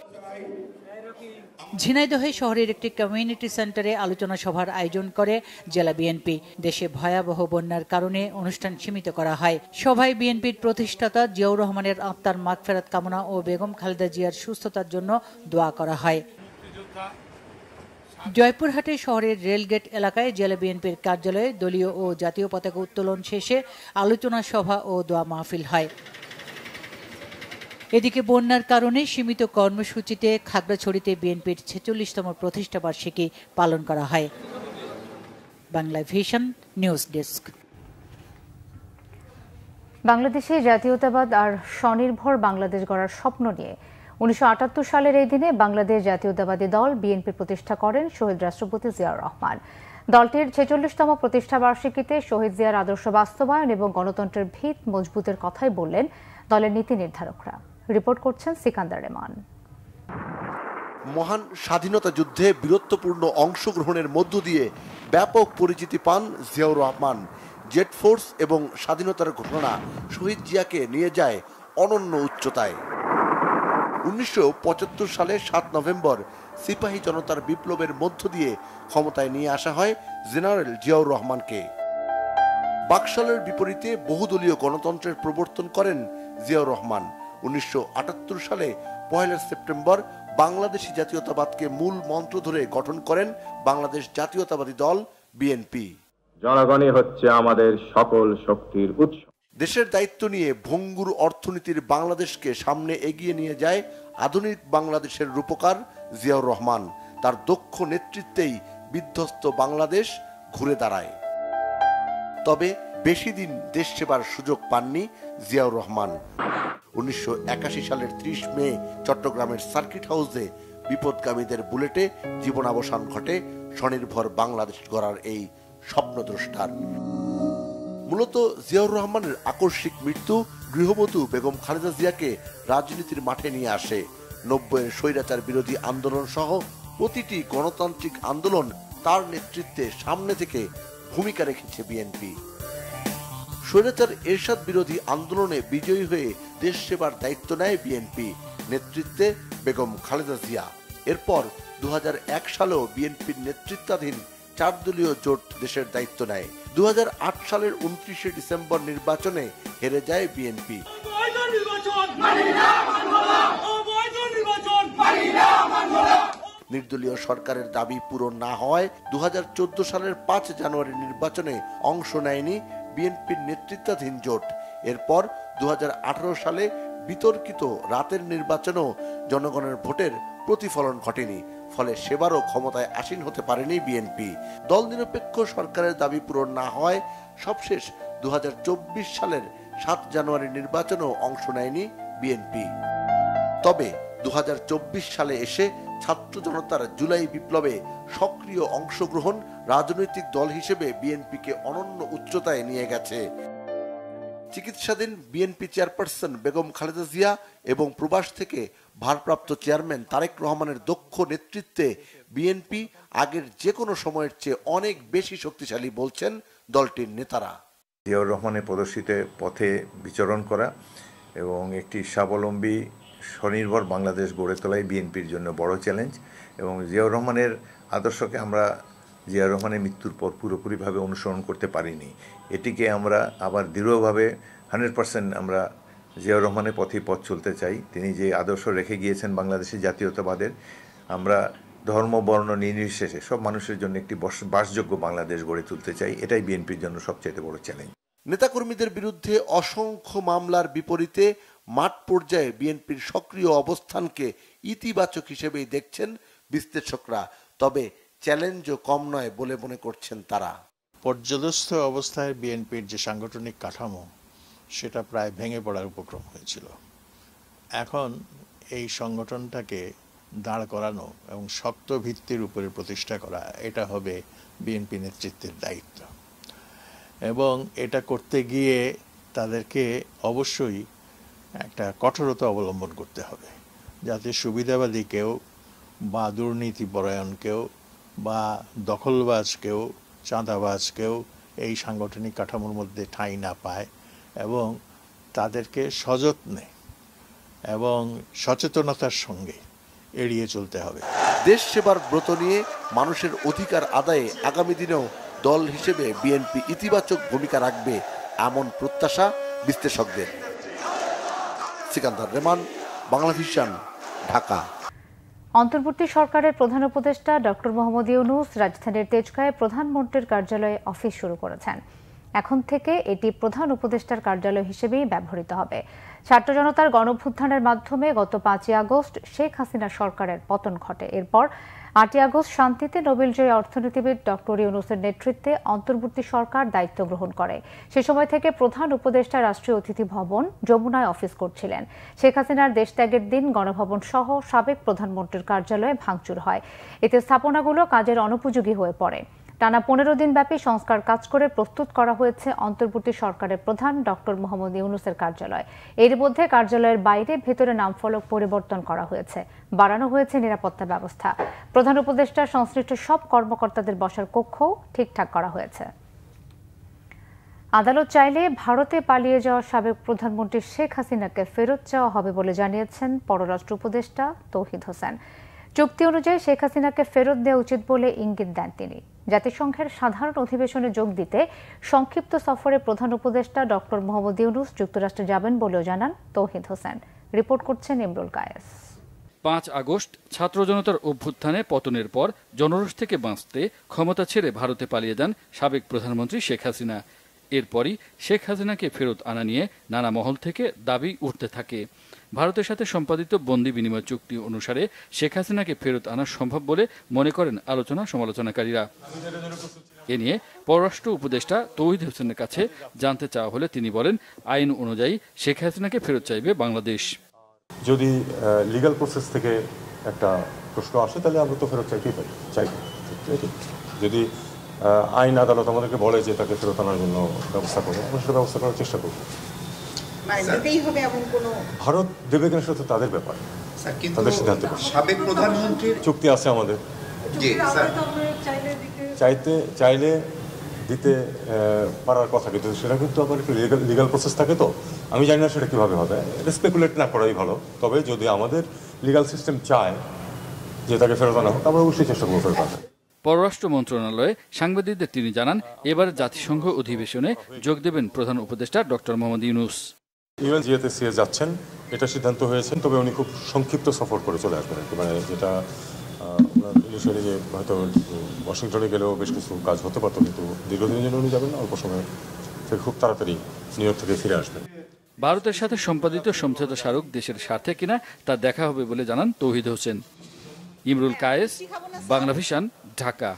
ঝিনাইদহে শহরের একটি কমিউনিটি সেন্টারে আলোচনা সভার আয়োজন করে জেলা বিএনপি। দেশে ভয়াবহ বন্যার কারণে অনুষ্ঠান সীমিত করা হয়। সভায় বিএনপির প্রতিষ্ঠাতা জিয়াউর রহমানের আত্মার মাগফিরাত কামনা ও বেগম খালেদা জিয়ার সুস্থতার জন্য দোয়া করা হয়। জয়পুরহাটে শহরের রেলগেট এলাকায় জেলা বিএনপির কার্যালয়ে দলীয় ও জাতীয় পতাকা উত্তোলন শেষে আলোচনা সভা ও দোয়া মাহফিল হয়। এদিকে বন্যার কারণে সীমিত কর্মসূচিতে খাগড়াছড়িতে বিএনপির 46তম প্রতিষ্ঠা বার্ষিকী পালন করা হয়। Bangla vision news desk. বাংলাদেশে জাতীয়তাবাদ আর স্বনির্ভর বাংলাদেশ গড়ার স্বপ্ন নিয়ে 1978 সালের এই দিনে বাংলাদেশ জাতীয়তাবাদী দল বিএনপি প্রতিষ্ঠা করেন শহীদ রাষ্ট্রপতি জিয়াউর রহমান। দলটির 46তম প্রতিষ্ঠা বার্ষিকীতে শহীদ জিয়ার আদর্শ বাস্তবায়ন এবং গণতন্ত্রের ভিত মজবুতের কথাই বললেন দলের নীতি নির্ধারকরা। রিপোর্ট করছেন সিকান্দার রেমান। মহান স্বাধীনতা যুদ্ধে বীরত্বপূর্ণ অংশগ্রহণের মধ্য দিয়ে ব্যাপক পরিচিতি পান জিয়াউর রহমান। জেট ফোর্স এবং স্বাধীনতার ঘোষণা শহীদ জিয়াকে নিয়ে যায় অনন্য উচ্চতায়। 1975 সালে 7 নভেম্বর সিপাহী জনতার বিপ্লবের মধ্য দিয়ে ক্ষমতায় নিয়ে আসা হয় জেনারেল জিয়াউর রহমানকে। বাকশালের বিপরীতে বহুদলীয় গণতন্ত্রের প্রবর্তন করেন জিয়াউর রহমান। 1978 সালে 1 সেপ্টেম্বর বাংলাদেশি জাতীয়তাবাদকে মূল মন্ত্র ধরে গঠন করেন বাংলাদেশ জাতীয়তাবাদী দল বিএনপি। জনগণই হচ্ছে আমাদের সকল শক্তির উৎস। দেশের দায়িত্ব নিয়ে ভঙ্গুর অর্থনীতির বাংলাদেশকে সামনে এগিয়ে নিয়ে যায় আধুনিক বাংলাদেশের রূপকার জিয়াউর রহমান। তার দক্ষ নেতৃত্বেই বিধ্বস্ত বাংলাদেশ ঘুরে দাঁড়ায়। তবে বেশি দিন দেশ সেবার সুযোগ পাননি জিয়াউর রহমান। 1981 সালের 30 মে চট্টগ্রামের সার্কিট হাউসে বিপদগামীদের বুলেটে জীবনাবসান ঘটে স্বনির্ভর বাংলাদেশ গড়ার এই স্বপ্নদ্রষ্টার। মূলত জিয়াউর রহমানের আকস্মিক মৃত্যু গৃহবধূ বেগম খালেদা জিয়াকে রাজনীতির মাঠে নিয়ে আসে। 90-এর স্বৈরাচার বিরোধী আন্দোলন সহ প্রতিটি গণতান্ত্রিক আন্দোলন তার নেতৃত্বে সামনে থেকে ভূমিকা রেখেছে বিএনপি। স্বৈরাচার এরশাদ বিরোধী আন্দোলনে বিজয়ী হয়ে দেশ সেবার দায়িত্ব নেয় বিএনপি নেতৃত্বে বেগম খালেদা জিয়া। এরপর 2001 সালেও বিএনপির নেতৃত্বাধীন 4 দলীয় জোট দেশের দায়িত্ব নেয়। 2008 সালের 29 ডিসেম্বর নির্বাচনে হেরে যায় বিএনপি। নির্দলীয় সরকারের দাবি পূরণ না হওয়ায় 2014 সালের 5 জানুয়ারি নির্বাচনে অংশ নেয়নি বিএনপির নেতৃত্বাধীন জোট। এরপর 2018 সালে বিতর্কিত রাতের নির্বাচনেও জনগণের ভোটের প্রতিফলন ঘটেনি, ফলে সেবারও ক্ষমতায় আসীন হতে পারেনি বিএনপি। দল নিরপেক্ষ সরকারের দাবি পূরণ না হওয়ায় সবশেষ 2024 সালের 7 জানুয়ারি নির্বাচনেও অংশ নেয়নি বিএনপি। তবে 2024 সালে এসে ছাত্র জনতার জুলাই বিপ্লবে সক্রিয় অংশগ্রহণ রাজনৈতিক দল হিসেবে বিএনপিকে অনন্য উচ্চতায় নিয়ে গেছে। চিকিৎসাধীন বিএনপি চেয়ারপারসন বেগম খালেদা জিয়া এবং প্রবাস থেকে ভারপ্রাপ্ত চেয়ারম্যান তারেক রহমানের দক্ষ নেতৃত্বে বিএনপি আগের যে কোনো সময়ের চেয়ে অনেক বেশি শক্তিশালী বলছেন দলটির নেতারা। জিয়াউর রহমানের প্রদর্শিত পথে বিচরণ করা এবং একটি স্বাবলম্বী স্বনির্ভর বাংলাদেশ গড়ে তোলাই বিএনপির জন্য বড় চ্যালেঞ্জ। এবং জিয়াউর রহমানের আদর্শকে আমরা জিয়াউর রহমানের মৃত্যুর পর পুরোপুরিভাবে অনুসরণ করতে পারিনি। এটিকে আমরা আবার দৃঢ়ভাবে 100% আমরা জিয়াউর রহমানের পথেই পথ চলতে চাই। তিনি যে আদর্শ রেখে গিয়েছেন বাংলাদেশের জাতীয়তাবাদের, আমরা ধর্ম বর্ণ নির্বিশেষে সব মানুষের জন্য একটি বাসযোগ্য বাংলাদেশ গড়ে তুলতে চাই। এটাই বিএনপির জন্য সবচেয়ে বড় চ্যালেঞ্জ। নেতাকর্মীদের বিরুদ্ধে অসংখ্য মামলার বিপরীতে মাঠ পর্যায়ে বিএনপির সক্রিয় অবস্থানকে ইতিবাচক হিসেবেই দেখছেন বিশ্লেষকরা। তবে চ্যালেঞ্জও কম নয় বলে মনে করছেন তারা। পর্যদস্ত অবস্থায় বিএনপির যে সাংগঠনিক কাঠামো সেটা প্রায় ভেঙে পড়ার উপক্রম হয়েছিল। এখন এই সংগঠনটাকে দাঁড় করানো এবং শক্ত ভিত্তির উপরে প্রতিষ্ঠা করা, এটা হবে বিএনপি নেতৃত্বের দায়িত্ব। এবং এটা করতে গিয়ে তাদেরকে অবশ্যই একটা কঠোরতা অবলম্বন করতে হবে, যাতে সুবিধাবাদী কেউ বা দুর্নীতিপরায়ণ কেউ বা দখলবাজ কেউ চাঁদাবাজ কেউ এই সাংগঠনিক কাঠামোর মধ্যে ঠাঁই না পায়, এবং তাদেরকে সযত্নে এবং সচেতনতার সঙ্গে এড়িয়ে চলতে হবে। দেশ সেবার ব্রত নিয়ে মানুষের অধিকার আদায়ে আগামী দিনেও দল হিসেবে বিএনপি ইতিবাচক ভূমিকা রাখবে এমন প্রত্যাশা বিশ্লেষকদের। সিকান্দার রেমান, বাংলাভিশন, ঢাকা। অন্তর্বর্তী সরকারের প্রধান উপদেষ্টা ডক্টর মোহাম্মদ ইউনূস রাজধানীর তেজগাঁয়ে প্রধানমন্ত্রীর কার্যালয়ে অফিস শুরু করেছেন। এখন থেকে এটি প্রধান উপদেষ্টার কার্যালয় হিসেবেই ব্যবহৃত হবে। ছাত্র জনতার গণঅভ্যুত্থানের মাধ্যমে গত 5 আগস্ট শেখ হাসিনা সরকারের পতন ঘটে। এরপর 8 আগস্ট শান্তিতে নোবেলজয়ী অর্থনীতিবিদ ডক্টর ইউনূসের নেতৃত্বে অন্তর্বর্তী সরকার দায়িত্ব গ্রহণ করে। সে সময় থেকে প্রধান উপদেষ্টা রাষ্ট্রীয় অতিথি ভবন যমুনায় অফিস করছিলেন। শেখ হাসিনার দেশত্যাগের দিন গণভবন সহ সাবেক প্রধানমন্ত্রীর কার্যালয়ে ভাঙচুর হয়। এতে স্থাপনাগুলো কাজের অনুপযোগী হয়ে পড়ে। টানা 15 দিন ব্যাপী সংস্কার কাজ করে প্রস্তুত করা হয়েছে অন্তর্বর্তী সরকারের প্রধান ডক্টর মোহাম্মদ ইউনূসের কার্যালয়। এর মধ্যে কার্যালয়ের বাইরে ভেতরে নামফলক পরিবর্তন করা হয়েছে, বাড়ানো হয়েছে নিরাপত্তা ব্যবস্থা। প্রধান উপদেষ্টা সংশ্লিষ্ট সব কর্মকর্তাদের বসার কক্ষও ঠিকঠাক করা হয়েছে। আদালত চাইলে ভারতে পালিয়ে যাওয়া সাবেক প্রধানমন্ত্রী শেখ হাসিনাকে ফেরত চাওয়া হবে বলে জানিয়েছেন পররাষ্ট্র উপদেষ্টা তৌহিদ হোসেন। চুক্তি অনুযায়ী শেখ হাসিনাকে ফেরত দেওয়া উচিত বলে ইঙ্গিত দেন তিনি। জাতিসংঘের সাধারণ অধিবেশনে যোগ দিতে সংক্ষিপ্ত সফরে প্রধান উপদেষ্টা ডক্টর মোহাম্মদ ইউনূস যুক্তরাষ্ট্রে যাবেন বলেও জানান তৌহিদ হোসেন। রিপোর্ট করছেন ইমরুল কায়েস। 5 আগস্ট ছাত্র জনতার অভ্যুত্থানে পতনের পর জনরোষ থেকে বাঁচতে ক্ষমতা ছেড়ে ভারতে পালিয়ে যান সাবেক প্রধানমন্ত্রী শেখ হাসিনা। এরপরই শেখ হাসিনাকে ফেরত আনা নিয়ে নানা মহল থেকে দাবি উঠতে থাকে। ভারতের সাথে সম্পাদিত বন্দি বিনিময় চুক্তি অনুসারে শেখ হাসিনাকে ফেরত আনা সম্ভব বলে মনে করেন আলোচনা সমালোচনাকারীরা। এ নিয়ে পররাষ্ট্র উপদেষ্টা তৌহিদ হোসেনের কাছে জানতে চাওয়া হলে তিনি বলেন, আইন অনুযায়ী শেখ হাসিনাকে ফেরত চাইবে বাংলাদেশ। যদি লিগ্যাল প্রসেস থেকে একটা প্রশ্ন আসে তাহলে আমরা তো ফেরত চাইতেই পারি, চাইব। যদি আইন আদালত আমাদেরকে বলে যে তাকে ফেরত আনার জন্য ব্যবস্থা করবো, আমরা সেটা ব্যবস্থা করার চেষ্টা করবো। ভারত দেবে কিনা সেটা তো তাদের ব্যাপার, তাদের সিদ্ধান্ত। সাবেক প্রধানমন্ত্রীর চুক্তি আছে আমাদের, চাইলে দিতে পারার কথা, কিন্তু সেটা কিন্তু আবার একটু লিগাল প্রসেস থাকে। তো আমি জানি না সেটা কীভাবে হবে, এটা স্পেকুলেট না করাই ভালো। তবে যদি আমাদের লিগাল সিস্টেম চায় যে তাকে ফেরত আনা হোক, আমরা অবশ্যই চেষ্টা করবো ফেরত আনতে। পররাষ্ট্র মন্ত্রণালয়ে সাংবাদিকদের তিনি জানান, এবার জাতিসংঘ অধিবেশনে যোগ দেবেন প্রধান উপদেষ্টা ডক্টর মোহাম্মদ ইউনূস। ইউএনজিএতে যাচ্ছেন, এটা সিদ্ধান্ত হয়েছে। তবে উনি খুব সংক্ষিপ্ত সফর করে চলে আসবেন, মানে যেটা ইনিশিয়ালি যে হয়তো ওয়াশিংটনে গেলেও বেশ কিছু কাজ হতে পারতো, কিন্তু দীর্ঘদিনের জন্য উনি যাবেন না, অল্প সময় থেকে খুব তাড়াতাড়ি নিউ ইয়র্ক থেকে ফিরে আসবেন। ভারতের সাথে সম্পাদিত সমঝোতা স্মারক দেশের স্বার্থে কিনা তা দেখা হবে বলে জানান তৌহিদ হোসেন। ইমরুল কায়েস, বাংলা ভিশন, ঢাকা।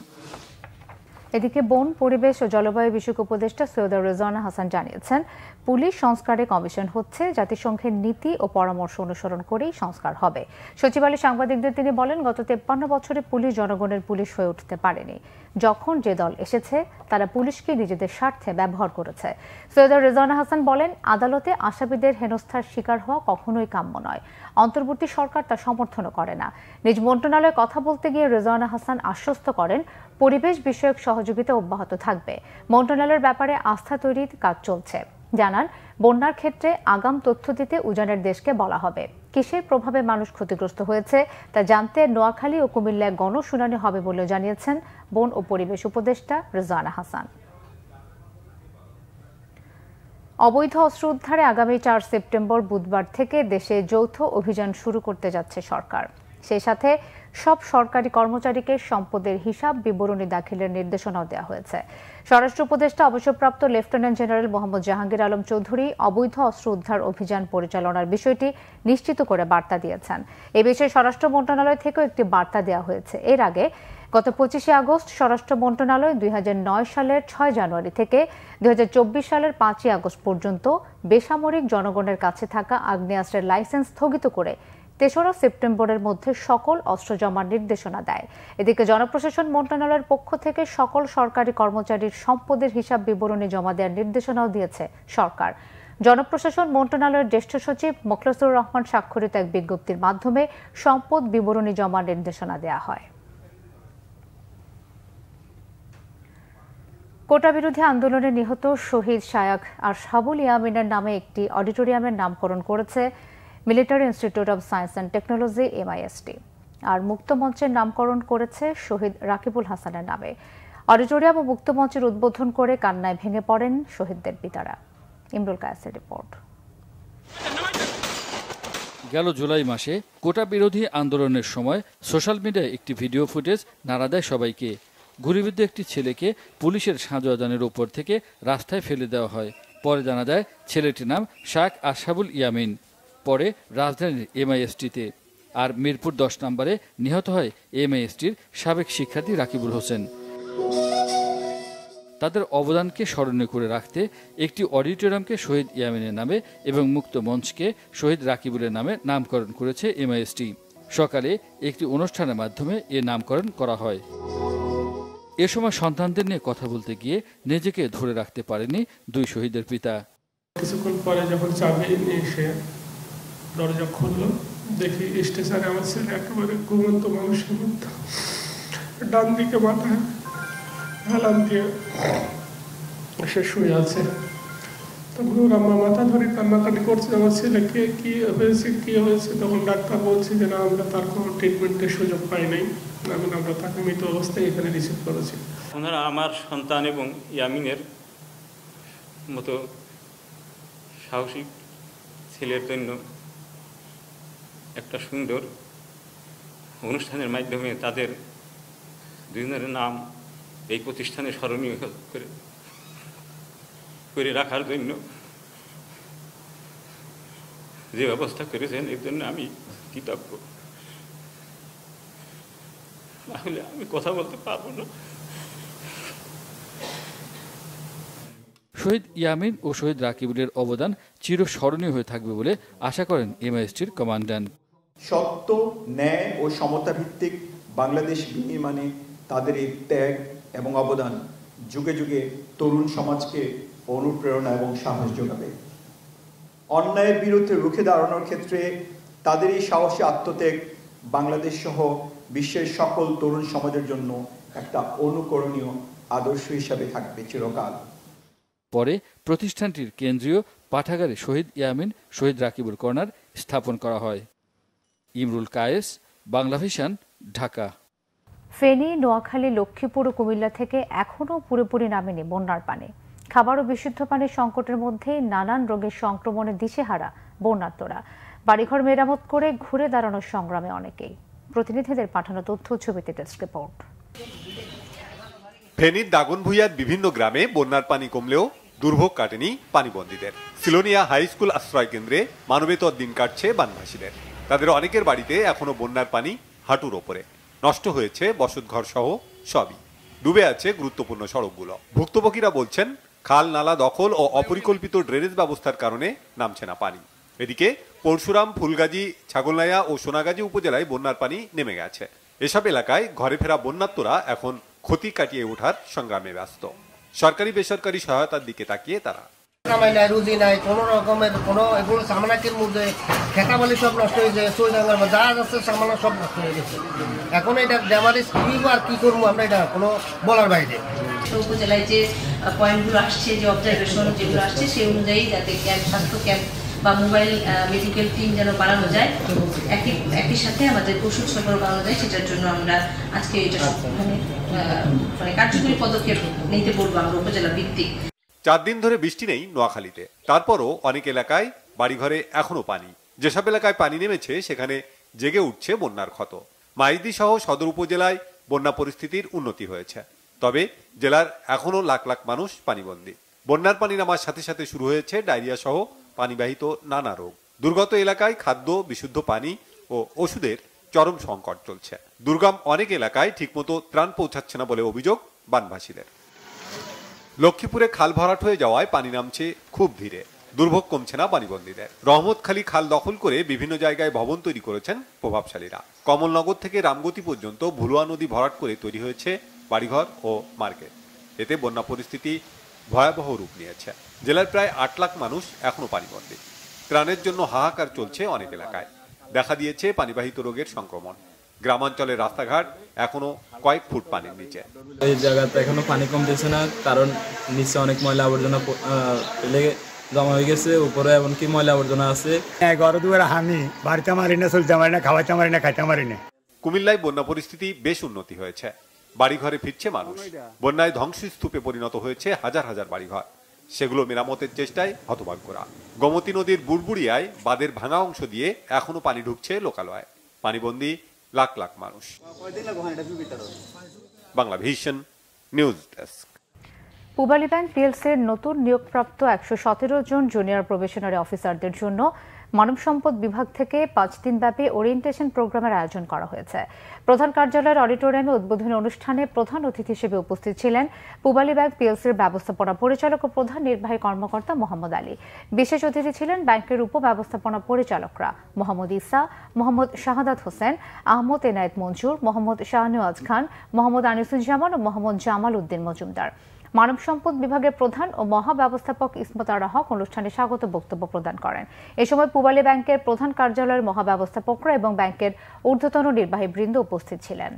এদিকে বন, পরিবেশ ও জলবায়ু বিষয়ক উপদেষ্টা সৈয়দা রেজওয়ানা হাসান জানিয়েছেন, পুলিশ সংস্কারে কমিশন হচ্ছে, জাতিসংঘের নীতি ও পরামর্শ অনুসরণ করেই সংস্কার হবে। সচিবালয়ে সাংবাদিকদের তিনি বলেন, গত 53 বছরে পুলিশ জনগণের পুলিশ হয়ে উঠতে পারেনি। যখন যে দল এসেছে তারা পুলিশকে নিজেদের স্বার্থে ব্যবহার করেছে। সৈয়দা রেজওয়ানা হাসান বলেন, আদালতে আসামিদের হেনস্থার শিকার হওয়া কখনোই কাম্য নয়। অন্তর্বর্তী সরকার তা সমর্থনও করে না। নিজ মন্ত্রণালয়ে কথা বলতে গিয়ে রেজওয়ানা হাসান আশ্বস্ত করেন, পরিবেশ বিষয়ক সহযোগিতা অব্যাহত থাকবে। মন্ত্রণালয়ের ব্যাপারে আস্থা তৈরির কাজ চলছে। জানান, বন্যার ক্ষেত্রে আগাম তথ্য দিতে উজানের দেশকে বলা হবে। কিসের প্রভাবে মানুষ ক্ষতিগ্রস্ত হয়েছে তা জানতে নোয়াখালী ও কুমিল্লায় গণশুনানি হবে বলেও জানিয়েছেন বন ও পরিবেশ উপদেষ্টা রেজওয়ানা হাসান। অবৈধ অস্ত্র উদ্ধারে আগামী 4 সেপ্টেম্বর বুধবার থেকে দেশে যৌথ অভিযান শুরু করতে যাচ্ছে সরকার। সেই সাথে সব সরকারি কর্মচারীকে সম্পদের হিসাব বিবরণী দাখিলের নির্দেশনাও দেওয়া হয়েছে। স্বরাষ্ট্র উপদেষ্টা অবসরপ্রাপ্ত লেফটেন্যান্ট জেনারেল মোহাম্মদ জাহাঙ্গীর আলম চৌধুরী অবৈধ অস্ত্র উদ্ধার অভিযান পরিচালনার বিষয়টি নিশ্চিত করে বার্তা দিয়েছেন। এ বিষয়ে স্বরাষ্ট্র মন্ত্রণালয় থেকেও একটি বার্তা দেওয়া হয়েছে। এর আগে গত 25 আগস্ট স্বরাষ্ট্র মন্ত্রণালয় 2009 সালের 6 জানুয়ারি থেকে 2024 সালের 5 আগস্ট পর্যন্ত বেসামরিক জনগণের কাছে থাকা আগ্নেয়াস্ত্রের লাইসেন্স স্থগিত করে 3রা সেপ্টেম্বরের মধ্যে সকল অস্ত্র জমার নির্দেশনা দেয়। এদিকে জনপ্রশাসন মন্ত্রণালয়ের পক্ষ থেকে সকল সরকারি কর্মচারীর সম্পদের হিসাব বিবরণী জমা দেওয়ার নির্দেশনাও দিয়েছে সরকার। জনপ্রশাসন মন্ত্রণালয়ের জ্যেষ্ঠ সচিব মোখলেসুর রহমান স্বাক্ষরিত এক বিজ্ঞপ্তির মাধ্যমে সম্পদ বিবরণী জমার নির্দেশনা দেওয়া হয়। কোটা বিরোধী আন্দোলনে নিহত শহীদ শায়াখ আশহাবুল ইয়ামিনের নামে একটি অডিটোরিয়ামের নামকরণ করেছে military institute of science and technology MIST, আর মুক্ত মঞ্চের নামকরণ করেছে শহীদ রাকিবুল হাসানের নামে। অডিটোরিয়াম ও মুক্ত মঞ্চের উদ্বোধন করে কান্নায় ভেঙে পড়েন শহীদদের পিতারা। ইমরুল কায়েসের রিপোর্ট। গেল জুলাই মাসে কোটা বিরোধী আন্দোলনের সময় সোশ্যাল মিডিয়ায় একটি ভিডিও ফুটেজ নাড়া দেয় সবাইকে। গুলিবিদ্ধ একটি ছেলেকে পুলিশের সাঁজোয়াজানের উপর থেকে রাস্তায় ফেলে দেওয়া হয়। পরে জানা যায় ছেলেটির নাম শায়াখ আশহাবুল ইয়ামিন। পরে রাজধানীর MIST-তে, আর মিরপুর 10 নম্বরে নিহত হয় MIST-র সাবেক শিক্ষার্থী রাকিবুল হোসেন। তাদের অবদানকে স্মরণীয় করে রাখতে একটি অডিটোরিয়ামকে শহীদ ইয়ামিনের নামে এবং মুক্ত মঞ্চকে শহীদ রাকিবুলের নামে নামকরণ করেছে MIST। সকালে একটি অনুষ্ঠানের মাধ্যমে এর নামকরণ করা হয়। এ সময় সন্তানদের নিয়ে কথা বলতে গিয়ে নিজেকে ধরে রাখতে পারেনি দুই শহীদের পিতা। কিছুক্ষণ পরে যখন চাবি নিয়ে এসে দরজা খুললো, দেখি স্টেশনে আমার ছেলে একেবারে ঘুমন্ত মানুষের মধ্যে ডান দিকে মাথায় হেলান দিয়ে সে শুয়ে আছে। তখন আমার মাথা ধরে কান্নাকাটি করছে, আমার ছেলেকে কি হয়েছে। তখন ডাক্তার বলছে যে না, আমরা তার কোনো ট্রিটমেন্টের সুযোগ পাই নাই, আমরা তাকে মৃত অবস্থায় এখানে রিসিভ করেছি। ওনারা আমার সন্তান এবং ইয়ামিনের মতো সাহসী ছেলের জন্য একটা সুন্দর অনুষ্ঠানের মাধ্যমে তাদের দুজনের নাম এই প্রতিষ্ঠানে স্মরণীয় করে রাখার জন্য যে ব্যবস্থা করেছেন, এর জন্য আমি কৃতজ্ঞ। আসলে আমি কথা বলতে পারবো না। শহীদ ইয়ামিন ও শহীদ রাকিবুলের অবদান চিরস্মরণীয় হয়ে থাকবে বলে আশা করেন এমআইএসটির কমান্ড্যান্ট। সত্য, ন্যায় ও সমতা ভিত্তিক বাংলাদেশ বিনির্মাণে তাদের এই ত্যাগ এবং অবদান যুগে যুগে তরুণ সমাজকে অনুপ্রেরণা এবং সাহস যোগাবে। অন্যায়ের বিরুদ্ধে রুখে দাঁড়ানোর ক্ষেত্রে তাদের এই সাহসী আত্মত্যাগ বাংলাদেশ সহ বিশ্বের সকল তরুণ সমাজের জন্য একটা অনুকরণীয় আদর্শ হিসাবে থাকবে চিরকাল। পরে প্রতিষ্ঠানটির কেন্দ্রীয় পাঠাগারে শহীদ ইয়ামিন, শহীদ রাকিবুল কর্নার স্থাপন করা হয়। ইমরুল কায়েস, বাংলা ভিশন, ঢাকা। ফেনী, নোয়াখালী, লক্ষ্মীপুর ও কুমিল্লা থেকে এখনও পুরোপুরি নামেনি বন্যার পানি। খাবার ও বিশুদ্ধ পানির সংকটের মধ্যে নানান রোগের সংক্রমণে দিশেহারা বন্যার্তরা। বাড়িঘর মেরামত করে ঘুরে দাঁড়ানোর সংগ্রামে অনেকেই। প্রতিনিধিদের পাঠানো তথ্য, ছবিতে ডেস্ক রিপোর্ট। ফেনীর দাগনভূঞার বিভিন্ন গ্রামে বন্যার পানি কমলেও দুর্ভোগ কাটেনি পানিবন্দীদের। সিলোনিয়া হাই স্কুল আশ্রয় কেন্দ্রে মানবেতর দিন কাটছে বানভাসীদের। তাদের অনেকের বাড়িতে এখনো বন্যার পানি হাঁটুর ওপরে। নষ্ট হয়েছে বসতঘর সহ সবই। ডুবে আছে গুরুত্বপূর্ণ সড়কগুলো। ভুক্তভোগীরা বলছেন, খাল নালা দখল ও অপরিকল্পিত ড্রেনেজ ব্যবস্থার কারণে নামছে না পানি। এদিকে পরশুরাম, ফুলগাজী, ছাগলনাইয়া ও সোনাগাজী উপজেলায় বন্যার পানি নেমে গেছে। এসব এলাকায় ঘরে ফেরা বন্যার্তরা এখন ক্ষতি কাটিয়ে ওঠার সংগ্রামে ব্যস্ত। সরকারি বেসরকারি সহায়তার দিকে তাকিয়ে তারা। রুজি নাই, কোনো রকমের কোনো এগুলো সামানাকের মধ্যে খেতাবালি সব নষ্ট হয়েছে, যা যাচ্ছে সামানা সব নষ্ট হয়ে গেছে। এখন এটা ড্যামারেজ কি আর কি করবো আমরা, এটা কোনো বলার বাইরে। উপজেলায় যে পয়েন্টগুলো আসছে, যে অবজারভেশন যেগুলো আসছে, সেই অনুযায়ী যাতে ক্যাম্প, স্বাস্থ্য ক্যাম্প বা মোবাইল মেডিকেল টিম যেন বাড়ানো যায়, একই সাথে আমাদের ওষুধ সরবরাহ বাড়ানো যায়, সেটার জন্য আমরা আজকে এটা মানে কার্যকরী পদক্ষেপ নিতে বলবো আমরা উপজেলা ভিত্তিক। 4 দিন ধরে বৃষ্টি নেই নোয়াখালীতে। তারপরও অনেক এলাকায় বাড়িঘরে এখনো পানি। যেসব এলাকায় পানি নেমেছে সেখানে জেগে উঠছে বন্যার ক্ষত। মাইদি সহ সদর উপজেলায় বন্যা পরিস্থিতির উন্নতি হয়েছে, তবে জেলার এখনো লাখ লাখ মানুষ পানিবন্দী। বন্যার পানি নামার সাথে সাথে শুরু হয়েছে ডায়রিয়া সহ পানিবাহিত নানা রোগ। দুর্গত এলাকায় খাদ্য, বিশুদ্ধ পানি ও ওষুধের চরম সংকট চলছে। দুর্গম অনেক এলাকায় ঠিকমতো ত্রাণ পৌঁছাচ্ছে না বলে অভিযোগ বানভাসীদের। লক্ষ্মীপুরে খাল ভরাট হয়ে যাওয়ায় পানি নামছে খুব ধীরে। দুর্ভোগ কমছে না পানিবন্দীদের। রহমতখালী খাল দখল করে বিভিন্ন জায়গায় ভবন তৈরি করেছেন প্রভাবশালীরা। কমলনগর থেকে রামগতি পর্যন্ত ভুলুয়া নদী ভরাট করে তৈরি হয়েছে বাড়িঘর ও মার্কেট। এতে বন্যা পরিস্থিতি ভয়াবহ রূপ নিয়েছে। জেলার প্রায় 8 লাখ মানুষ এখনো পানিবন্দী। ত্রাণের জন্য হাহাকার চলছে অনেক এলাকায়। দেখা দিয়েছে পানিবাহিত রোগের সংক্রমণ। গ্রামাঞ্চলের রাস্তাঘাট এখনো কয়েক ফুট পানির নিচে। এই জায়গাতে এখনো পানি কমতেছে না, কারণ নিচে অনেক ময়লা আবর্জনা লেগে জমা হয়ে গেছে, উপরে এমনকি ময়লা আবর্জনা আছে। ঘরে দুয়ারে হানি, বাড়িতে মারি না, চলতে মারি না, খাওয়াইতে মারি না, খাইতে মারি না। কুমিল্লায় বন্যা পরিস্থিতি বেশ উন্নতি হয়েছে। বাড়িঘরে ফিরছে মানুষ। বন্যায় ধ্বংসস্তূপে পরিণত হয়েছে হাজার হাজার বাড়িঘর। সেগুলো মেরামতের চেষ্টায় হতভাগ্যরা। গোমতী নদীর বুড়বুড়িয়ায় বাঁধের ভাঙা অংশ দিয়ে এখনো পানি ঢুকছে লোকালয়ে। পানিবন্দী লাখ লাখ মানুষ। Bangla vision news desk. Pubali bank পিএলসির নতুন নিয়োগপ্রাপ্ত 117 জন জুনিয়র প্রবেশনারি অফিসারদের জন্য মানব সম্পদ বিভাগ থেকে 5 দিনব্যাপী ওরিয়েন্টেশন প্রোগ্রামের আয়োজন করা হয়েছে। প্রধান কার্যালয়ের অডিটোরিয়ামে উদ্বোধনী অনুষ্ঠানে প্রধান অতিথি হিসেবে উপস্থিত ছিলেন পূবালী ব্যাংক পিএলসির ব্যবস্থাপনা পরিচালক ও প্রধান নির্বাহী কর্মকর্তা মোহাম্মদ আলী। বিশেষ অতিথি ছিলেন ব্যাংকের উপব্যবস্থাপনা পরিচালকরা মোহাম্মদ ইসা, মোহাম্মদ শাহাদাত হোসেন, আহমদ এনায়েত মঞ্জুর, মোহাম্মদ শাহনেওয়াজ খান, মোহাম্মদ আনিসুজ্জামান ও মোহাম্মদ জামাল উদ্দিন মজুমদার। মানব সম্পদ বিভাগের প্রধান ও মহাব্যবস্থাপক ইসমত আরা হক অনুষ্ঠানে স্বাগত বক্তব্য প্রদান করেন। এ সময় পূবালী ব্যাংকের প্রধান কার্যালয়ের মহাব্যবস্থাপকরা এবং ব্যাংকের ঊর্ধ্বতন নির্বাহী বৃন্দ উপস্থিত ছিলেন।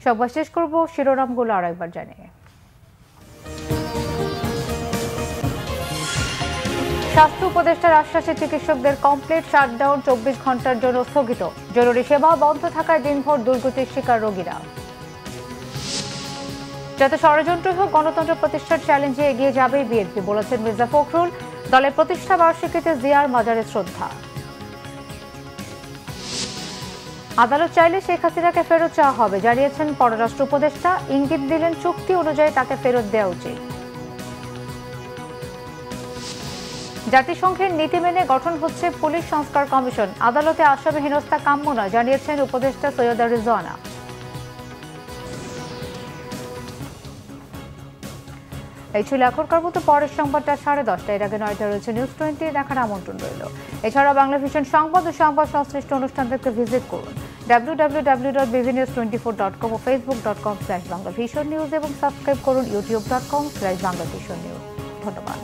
সংবাদ শেষ করব শিরোনামগুলো আরেকবার জানিয়ে। স্বাস্থ্য উপদেষ্টার আশ্বাসে চিকিৎসকদের কমপ্লিট শাটডাউন 24 ঘন্টার জন্য স্থগিত। জরুরি সেবা বন্ধ থাকায় দিনভর দুর্গতির শিকার রোগীরা। যাতে ষড়যন্ত্র হোক, গণতন্ত্র প্রতিষ্ঠার চ্যালেঞ্জে এগিয়ে যাবে বিএনপি, বলেছেন মির্জা ফখরুল। দলের প্রতিষ্ঠা বার্ষিকীতে জিয়ার মাজারে শ্রদ্ধা। আদালত চাইলে শেখ হাসিনাকে ফেরত চাওয়া হবে, জানিয়েছেন পররাষ্ট্র উপদেষ্টা। ইঙ্গিত দিলেন চুক্তি অনুযায়ী তাকে ফেরত দেওয়া উচিত। জাতিসংঘের নীতি মেনে গঠন হচ্ছে পুলিশ সংস্কার কমিশন। আদালতে আসামি হেনস্থা কাম্য নয়, জানিয়েছেন উপদেষ্টা সৈয়দা রিজওয়ানা। এই ছিল এখনকার মতো। পরের সংবাদটা 10:30। এর আগে 9টা রয়েছে নিউজ 20 দেখার আমন্ত্রণ রইল। এছাড়া বাংলা ভিশন সংবাদ ও সংবাদ সংশ্লিষ্ট অনুষ্ঠান দেখতে ভিজিট করুন www.bvnews24.com ও facebook.com/banglavisionnews এবং সাবস্ক্রাইব করুন youtube.com/banglavisionnews। ধন্যবাদ।